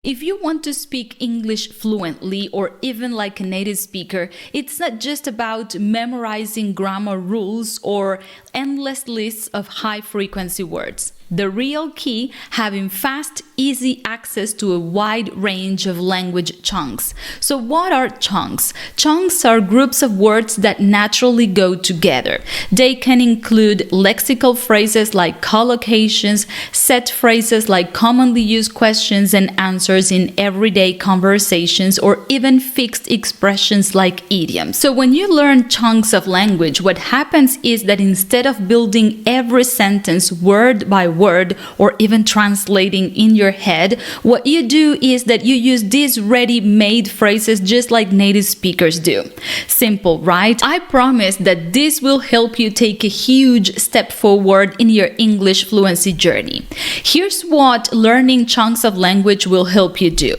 If you want to speak English fluently or even like a native speaker, it's not just about memorizing grammar rules or endless lists of high-frequency words. The real key, having fast, easy access to a wide range of language chunks. So what are chunks? Chunks are groups of words that naturally go together. They can include lexical phrases like collocations, set phrases like commonly used questions and answers in everyday conversations, or even fixed expressions like idioms. So when you learn chunks of language, what happens is that instead of building every sentence word by word or even translating in your head, what you do is that you use these ready-made phrases just like native speakers do. Simple, right? I promise that this will help you take a huge step forward in your English fluency journey. Here's what learning chunks of language will help you do.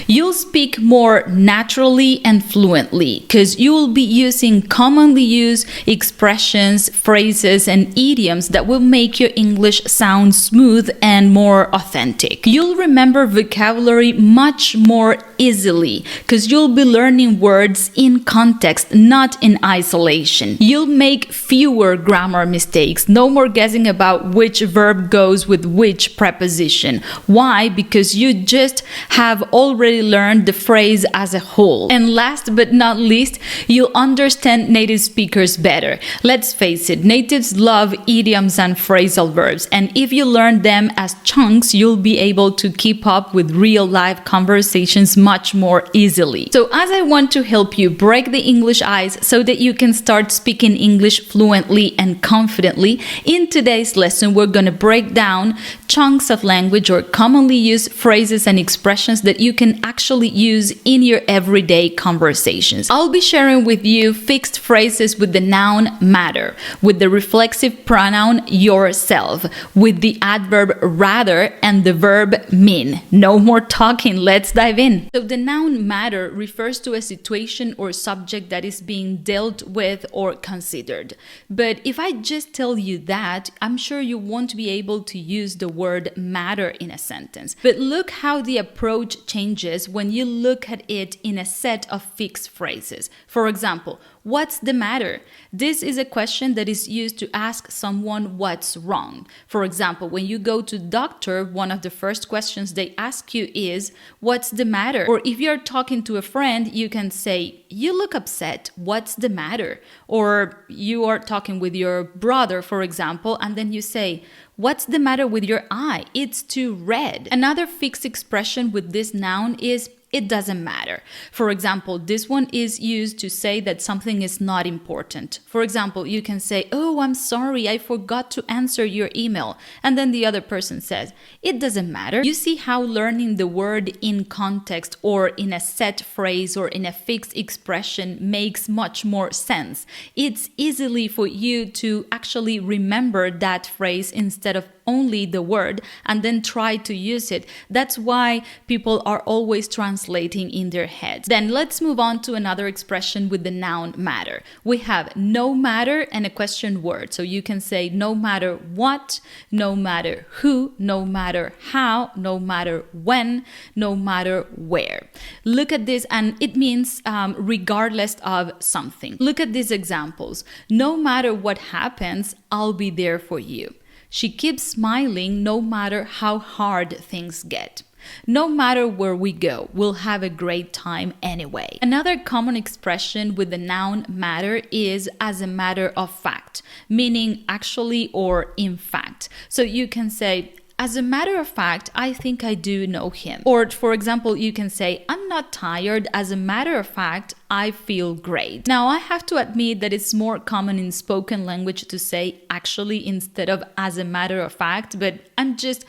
You'll speak more naturally and fluently because you will be using commonly used expressions, phrases, and idioms that will make your English sound smooth and more authentic. You'll remember vocabulary much more easily because you'll be learning words in context, not in isolation. You'll make fewer grammar mistakes, no more guessing about which verb goes with which preposition. Why? Because you just have already learned the phrase as a whole. And last but not least, you'll understand native speakers better. Let's face it, natives love idioms and phrasal verbs, and if you learn them as chunks, you'll be able to keep up with real-life conversations much more easily. So as I want to help you break the English ice so that you can start speaking English fluently and confidently, in today's lesson we're going to break down chunks of language or commonly used phrases and expressions that you can actually use in your everyday conversations. I'll be sharing with you fixed phrases with the noun matter, with the reflexive pronoun yourself, with the adverb rather, and the verb mean. No more talking, let's dive in. So the noun matter refers to a situation or subject that is being dealt with or considered. But if I just tell you that, I'm sure you won't be able to use the word matter in a sentence. But look how the approach changes when you look at it in a set of fixed phrases. For example, what's the matter? This is a question that is used to ask someone what's wrong. For example, when you go to the doctor, one of the first questions they ask you is, what's the matter? Or if you're talking to a friend, you can say, you look upset, what's the matter? Or you are talking with your brother, for example, and then you say, what's the matter with your eye? It's too red. Another fixed expression with this noun is it doesn't matter. For example, this one is used to say that something is not important. For example, you can say, oh, I'm sorry, I forgot to answer your email. And then the other person says, it doesn't matter. You see how learning the word in context or in a set phrase or in a fixed expression makes much more sense. It's easily for you to actually remember that phrase instead of only the word and then try to use it. That's why people are always translating in their heads. Then let's move on to another expression with the noun matter. We have no matter and a question word. So you can say no matter what, no matter who, no matter how, no matter when, no matter where. Look at this, and it means regardless of something. Look at these examples. No matter what happens, I'll be there for you. She keeps smiling no matter how hard things get. No matter where we go, we'll have a great time anyway. Another common expression with the noun matter is as a matter of fact, meaning actually or in fact. So you can say, as a matter of fact, I think I do know him. Or, for example, you can say, I'm not tired. As a matter of fact, I feel great. Now, I have to admit that it's more common in spoken language to say actually instead of as a matter of fact, but I'm just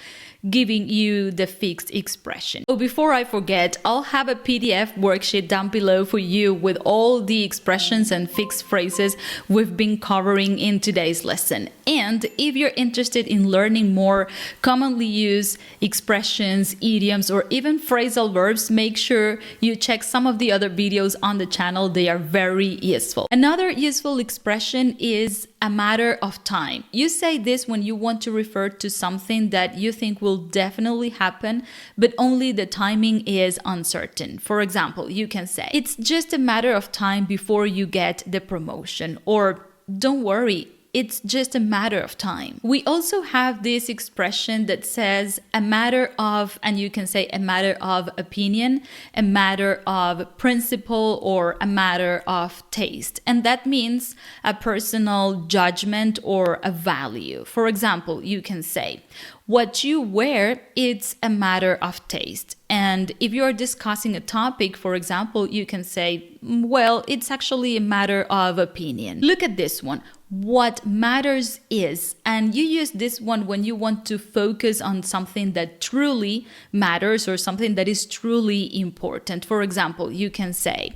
giving you the fixed expression. So before I forget, I'll have a PDF worksheet down below for you with all the expressions and fixed phrases we've been covering in today's lesson. And if you're interested in learning more commonly used expressions, idioms, or even phrasal verbs, make sure you check some of the other videos on the channel. They are very useful. Another useful expression is a matter of time. You say this when you want to refer to something that you think will definitely happen, but only the timing is uncertain. For example, you can say, it's just a matter of time before you get the promotion, or don't worry, it's just a matter of time. We also have this expression that says a matter of, and you can say a matter of opinion, a matter of principle, or a matter of taste. And that means a personal judgment or a value. For example, you can say, what you wear, it's a matter of taste. And if you're discussing a topic, for example, you can say, well, it's actually a matter of opinion. Look at this one. What matters is, and you use this one when you want to focus on something that truly matters or something that is truly important. For example, you can say,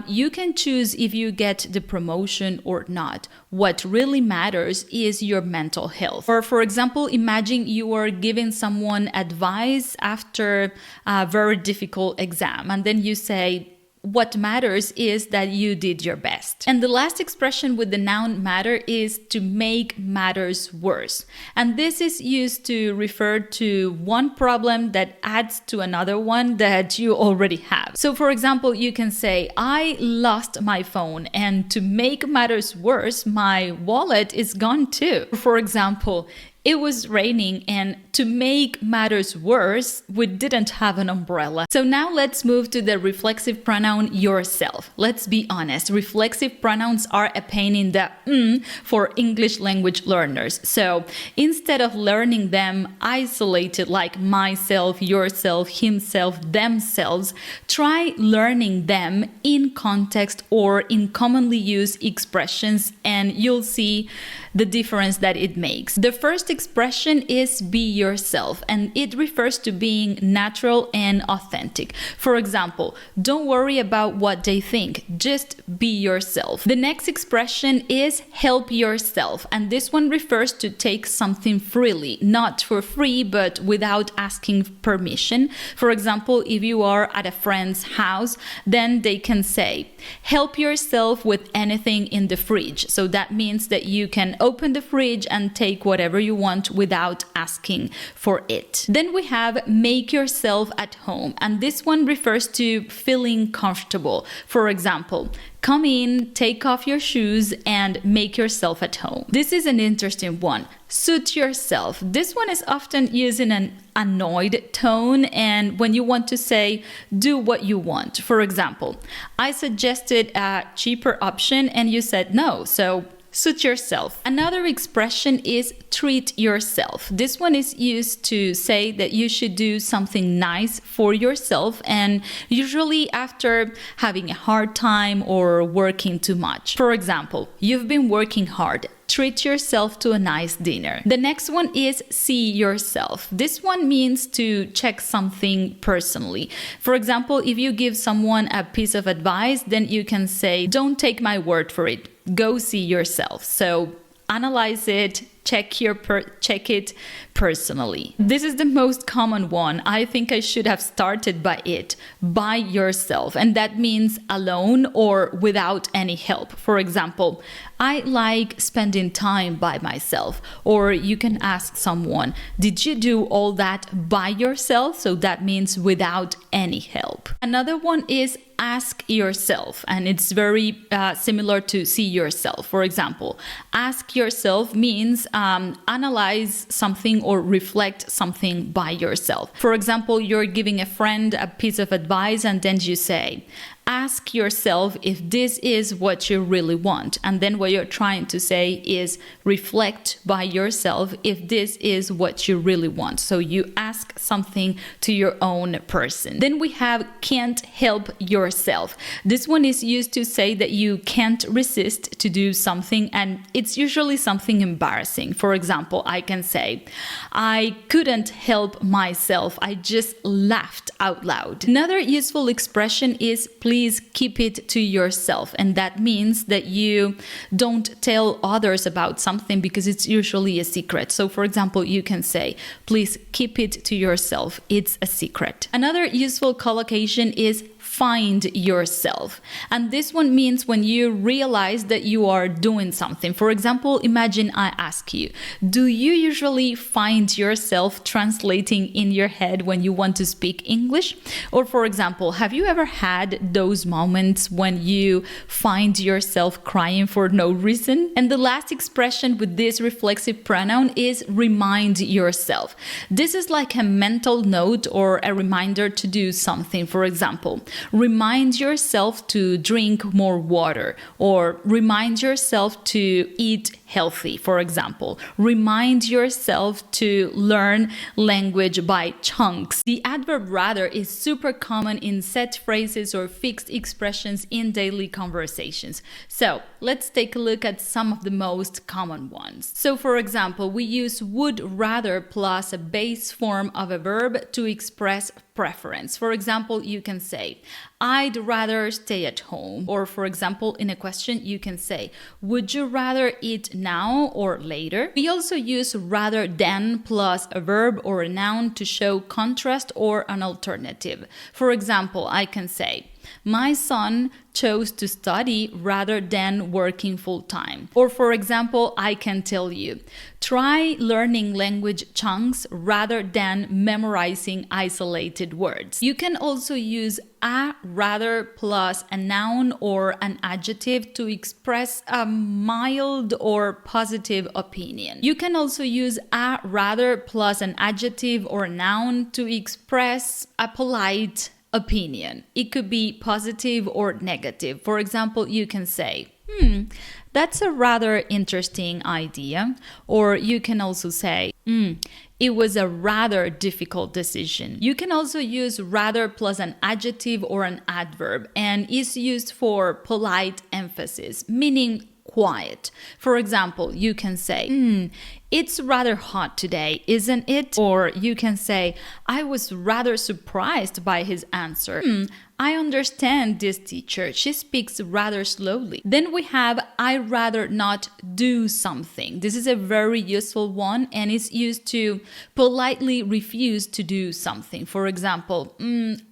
you can choose if you get the promotion or not. What really matters is your mental health. Or for example, imagine you are giving someone advice after a very difficult exam, and then you say, what matters is that you did your best. And the last expression with the noun matter is to make matters worse. And this is used to refer to one problem that adds to another one that you already have. So for example, you can say, I lost my phone, and to make matters worse, my wallet is gone too. For example, it was raining, and to make matters worse, we didn't have an umbrella. So now let's move to the reflexive pronoun yourself. Let's be honest, reflexive pronouns are a pain in the for English language learners. So instead of learning them isolated like myself, yourself, himself, themselves, try learning them in context or in commonly used expressions, and you'll see the difference that it makes. The first expression is be yourself, and it refers to being natural and authentic. For example, don't worry about what they think, just be yourself. The next expression is help yourself, and this one refers to take something freely, not for free, but without asking permission. For example, if you are at a friend's house, then they can say, help yourself with anything in the fridge. So that means that you can open the fridge and take whatever you want without asking for it. Then we have make yourself at home, and this one refers to feeling comfortable. For example, come in, take off your shoes, and make yourself at home. This is an interesting one. Suit yourself. This one is often used in an annoyed tone, and when you want to say, do what you want. For example, I suggested a cheaper option and you said no, so suit yourself. Another expression is treat yourself. This one is used to say that you should do something nice for yourself, and usually after having a hard time or working too much. For example, you've been working hard. Treat yourself to a nice dinner. The next one is see yourself. This one means to check something personally. For example, if you give someone a piece of advice, then you can say, don't take my word for it. Go see yourself. So analyze it, check it personally. This is the most common one. I think I should have started by it, by yourself. And that means alone or without any help. For example, I like spending time by myself. Or you can ask someone, did you do all that by yourself? So that means without any help. Another one is ask yourself, and it's very similar to see yourself. For example, ask yourself means analyze something or reflect something by yourself. For example, you're giving a friend a piece of advice and then you say, ask yourself if this is what you really want. And then what you're trying to say is reflect by yourself if this is what you really want. So you ask something to your own person. Then we have can't help yourself. This one is used to say that you can't resist to do something, and it's usually something embarrassing. For example, I can say, I couldn't help myself. I just laughed out loud. Another useful expression is please please keep it to yourself. And that means that you don't tell others about something because it's usually a secret. So for example, you can say, please keep it to yourself. It's a secret. Another useful collocation is find yourself. And this one means when you realize that you are doing something. For example, imagine I ask you, do you usually find yourself translating in your head when you want to speak English? Or for example, have you ever had those moments when you find yourself crying for no reason? And the last expression with this reflexive pronoun is remind yourself. This is like a mental note or a reminder to do something. For example, remind yourself to drink more water, or remind yourself to eat healthy, for example. Remind yourself to learn language by chunks. The adverb rather is super common in set phrases or fixed expressions in daily conversations. So let's take a look at some of the most common ones. So for example, we use would rather plus a base form of a verb to express preference. For example, you can say, I'd rather stay at home. Or for example, in a question, you can say, would you rather eat now or later? We also use rather than plus a verb or a noun to show contrast or an alternative. For example, I can say, my son chose to study rather than working full-time. Or for example, I can tell you, try learning language chunks rather than memorizing isolated words. You can also use a rather plus a noun or an adjective to express a mild or positive opinion. You can also use a rather plus an adjective or a noun to express a polite opinion. It could be positive or negative. For example, you can say, that's a rather interesting idea. Or you can also say, it was a rather difficult decision. You can also use rather plus an adjective or an adverb, and is used for polite emphasis, meaning quiet. For example, you can say, it's rather hot today, isn't it? Or you can say, I was rather surprised by his answer. I understand this teacher. She speaks rather slowly. Then we have, I'd rather not do something. This is a very useful one and is used to politely refuse to do something. For example,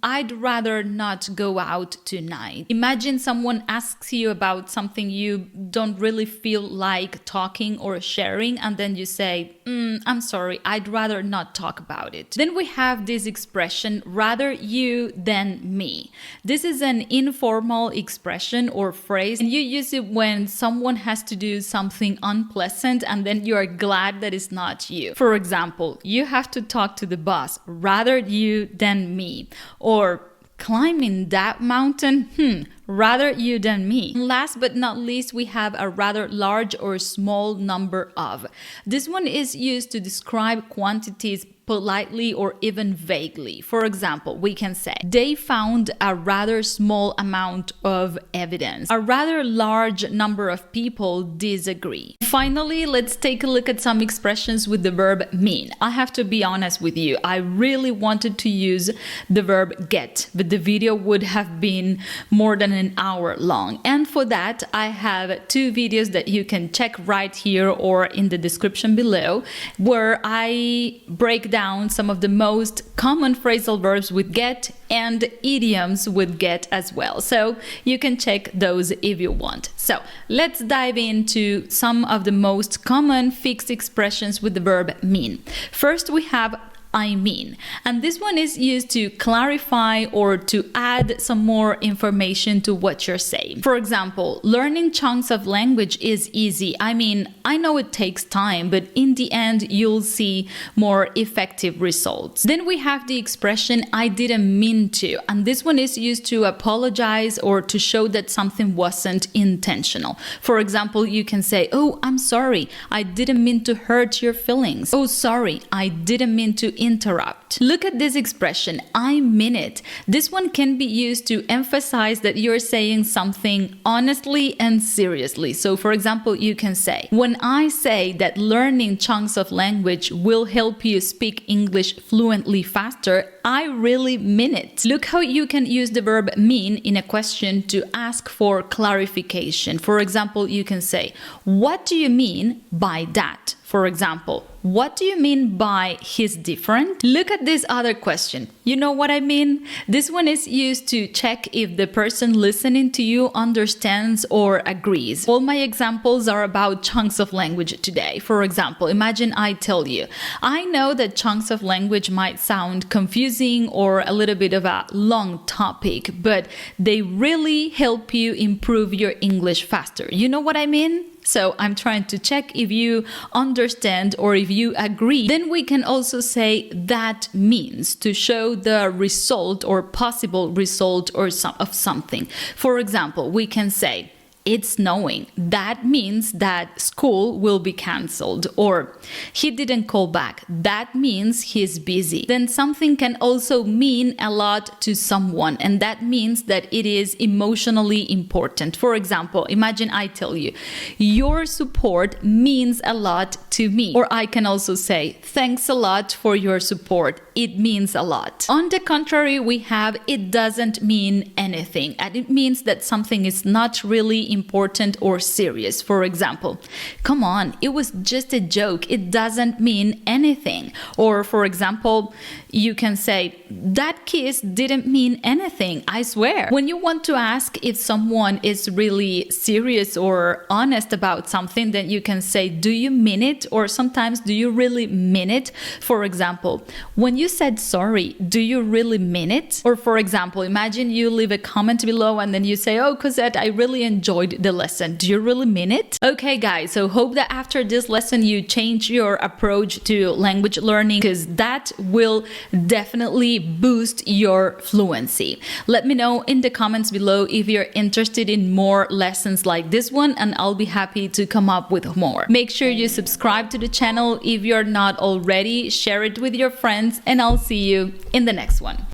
I'd rather not go out tonight. Imagine someone asks you about something you don't really feel like talking or sharing, and then you say, I'm sorry, I'd rather not talk about it. Then we have this expression, rather you than me. This is an informal expression or phrase, and you use it when someone has to do something unpleasant and then you are glad that it's not you. For example, you have to talk to the boss, rather you than me. Or climbing that mountain, rather you than me. Last but not least, we have a rather large or small number of. This one is used to describe quantities politely or even vaguely. For example, we can say, they found a rather small amount of evidence. A rather large number of people disagree. Finally, let's take a look at some expressions with the verb mean. I have to be honest with you, I really wanted to use the verb get, but the video would have been more than an hour long. And for that, I have 2 videos that you can check right here or in the description below, where I break down some of the most common phrasal verbs with get and idioms with get as well. So you can check those if you want. So let's dive into some of the most common fixed expressions with the verb mean. First, we have I mean, and this one is used to clarify or to add some more information to what you're saying. For example, learning chunks of language is easy. I mean, I know it takes time, but in the end, you'll see more effective results. Then we have the expression I didn't mean to, and this one is used to apologize or to show that something wasn't intentional. For example, you can say, oh, I'm sorry, I didn't mean to hurt your feelings. Oh, sorry, I didn't mean to interrupt. Look at this expression, I mean it. This one can be used to emphasize that you're saying something honestly and seriously. So for example, you can say, when I say that learning chunks of language will help you speak English fluently faster, I really mean it. Look how you can use the verb mean in a question to ask for clarification. For example, you can say, what do you mean by that? For example, what do you mean by he's different? Look at this other question. You know what I mean? This one is used to check if the person listening to you understands or agrees. All my examples are about chunks of language today. For example, imagine I tell you, I know that chunks of language might sound confusing or a little bit of a long topic, but they really help you improve your English faster. You know what I mean? So I'm trying to check if you understand or if you agree. Then we can also say that means to show the result or possible result or of something. For example, we can say, it's snowing. That means that school will be cancelled. Or he didn't call back. That means he's busy. Then something can also mean a lot to someone, and that means that it is emotionally important. For example, imagine I tell you, your support means a lot to me. Or I can also say, thanks a lot for your support. It means a lot. On the contrary, we have it doesn't mean anything, and it means that something is not really important or serious. For example, come on, it was just a joke. It doesn't mean anything. Or for example, you can say, that kiss didn't mean anything, I swear. When you want to ask if someone is really serious or honest about something, then you can say, do you mean it? Or sometimes, do you really mean it? For example, when you said sorry, do you really mean it? Or for example, imagine you leave a comment below and then you say, oh, Cosette, I really enjoyed the lesson. Do you really mean it? Okay, guys, so hope that after this lesson you change your approach to language learning, because that will definitely boost your fluency. Let me know in the comments below if you're interested in more lessons like this one, and I'll be happy to come up with more. Make sure you subscribe to the channel if you're not already, share it with your friends, and I'll see you in the next one.